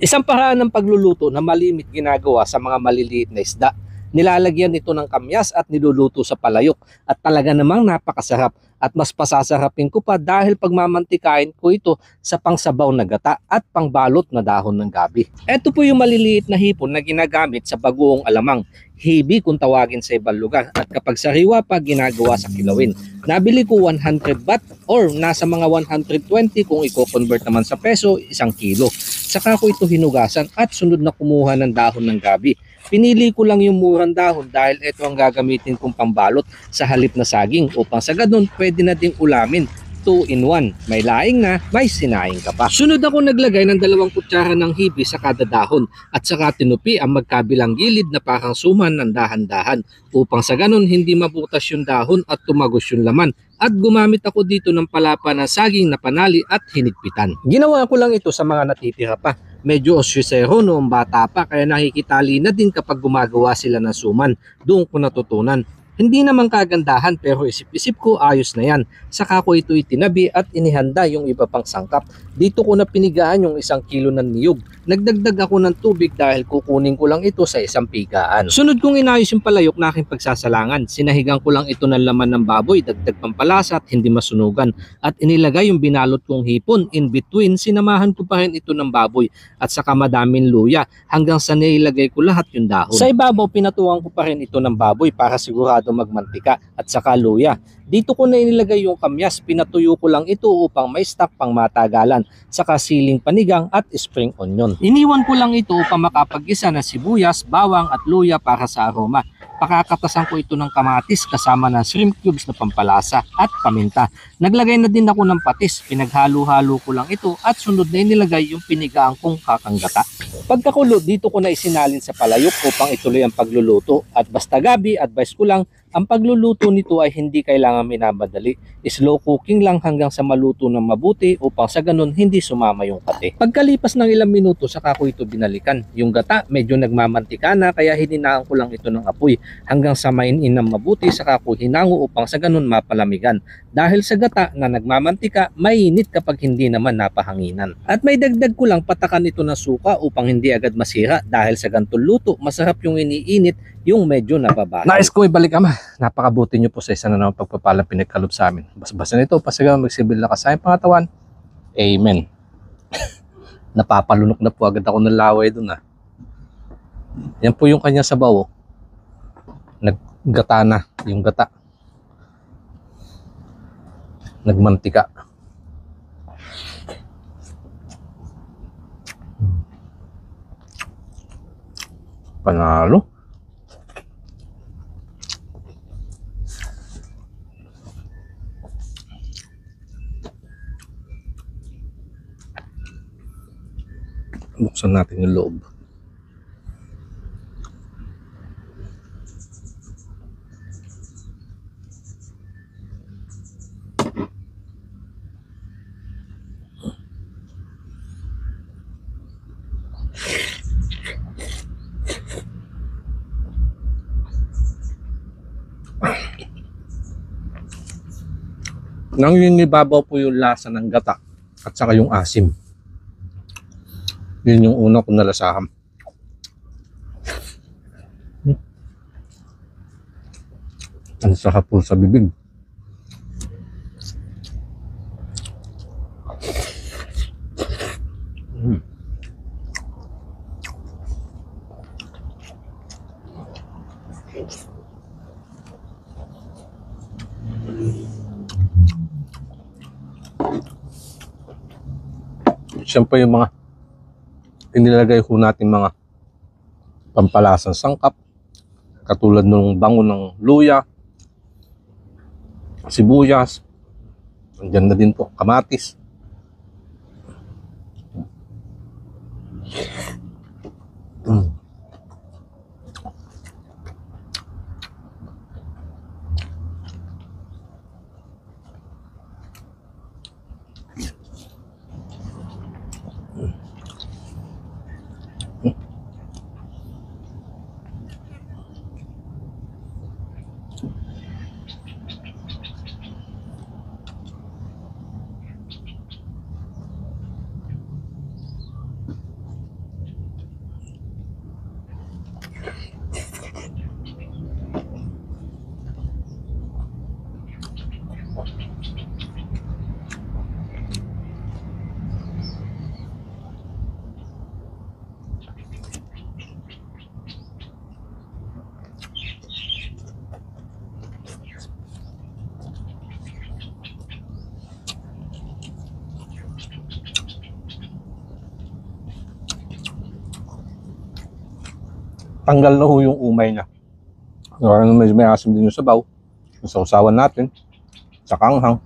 Isang paraan ng pagluluto na malimit ginagawa sa mga maliliit na isda. Nilalagyan ito ng kamyas at niluluto sa palayok at talaga namang napakasarap at mas pasasarapin ko pa dahil pagmamantikain ko ito sa pangsabaw na gata at pangbalot na dahon ng gabi. Ito po yung maliliit na hipon na ginagamit sa bagoong alamang, hibi kung tawagin sa ibang lugar, at kapag sariwa pa ginagawa sa kilawin. Nabili ko 100 baht or nasa mga 120 kung i-convert naman sa peso, 1 kilo. Saka ko ito hinugasan at sunod na kumuha ng dahon ng gabi. Pinili ko lang yung murang dahon dahil ito ang gagamitin kong pambalot sa halip na saging upang sa ganun pwede na ding ulamin. 2 in 1. May laing na, may sinaing ka pa. Sunod ako naglagay ng 2 kutsara ng hibi sa kada dahon at saka tinupi ang magkabilang gilid na parang suman ng dahan-dahan upang sa ganun hindi mabutas yung dahon at tumagos yung laman. At gumamit ako dito ng palapa na saging na panali at hinigpitan. Ginawa ko lang ito sa mga natitira pa. Medyo osyosero noong bata pa kaya nakikitali na din kapag gumagawa sila ng suman. Doon ko natutunan. Hindi naman kagandahan pero isip-isip ko ayos na yan. Saka ko ito itinabi at inihanda yung iba pang sangkap. Dito ko na pinigaan yung 1 kilo ng niyog. Nagdagdag ako ng tubig dahil kukunin ko lang ito sa isang pigaan. Sunod kong inayos yung palayok na aking pagsasalangan. Sinahigan ko lang ito ng laman ng baboy, dagdag pampalasa at hindi masunugan. At inilagay yung binalot kong hipon. In between, sinamahan ko pa rin ito ng baboy at saka madaming luya hanggang sa nilagay ko lahat yung dahon. Sa ibabaw, pinatuwang ko pa rin ito ng baboy para sigurado magmantika at saka luya. Dito ko na inilagay yung kamyas, pinatuyo ko lang ito upang may stock pang matagalan, saka siling panigang at spring onion. Iniwan ko lang ito upang makapag-isa ng sibuyas, bawang at luya para sa aroma. Pakakatasan ko ito ng kamatis kasama ng shrimp cubes na pampalasa at paminta. Naglagay na din ako ng patis, pinaghalo-halo ko lang ito at sunod na inilagay yung pinigaan kong kakanggata. Pagkakulo, dito ko na isinalin sa palayok upang ituloy ang pagluluto at basta gabi, advice ko lang, ang pagluluto nito ay hindi kailangan minamadali. Slow cooking lang hanggang sa maluto ng mabuti upang sa ganun hindi sumama yung kate. Pagkalipas ng ilang minuto saka ko ito binalikan. Yung gata medyo nagmamantika na kaya hininaan ko lang ito ng apoy hanggang sa mainin ng mabuti saka ko hinango upang sa ganun mapalamigan. Dahil sa gata na nagmamantika, mainit kapag hindi naman napahanginan. At may dagdag ko lang patakan ito ng suka upang hindi agad masira dahil sa ganitong luto masarap yung iniinit yung medyo nababa. Nais ko ibalik ama. Napakabuti nyo po sa isa na naman pagpapalang pinagkalob sa amin. Basta nito, pasigaw magsibil na kasayang pangatawan. Amen. Napapalunok na po agad ako ng laway dun ah. Yan po yung kanyang sabaw. Naggata na yung gata. Nagmantika. Panalo. Buksan natin yung loob. Nangingibabaw po yung lasa ng gata at saka yung asim. Yun yung una kong nalasahan. Ang sarap po sa bibig. Siyempre yung mga inilagay ko natin mga pampalasang sangkap katulad ng bango ng luya, sibuyas, andyan na din po kamatis. natanggal na ho yung umay niya. Medyo may asim din yung sabaw. Yung sausawan natin. Sa kanghang.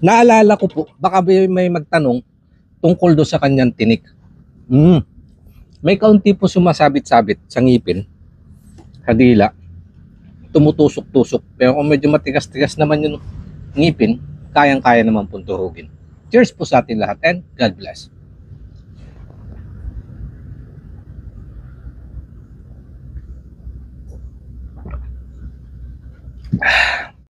Naalala ko po, baka may magtanong tungkol do sa kanyang tinik. May kaunti po sumasabit-sabit sa ngipin, kadila, tumutusok-tusok. Pero kung medyo matigas-tigas naman yung ngipin, kayang-kaya naman punturugin. Cheers po sa atin lahat and God bless.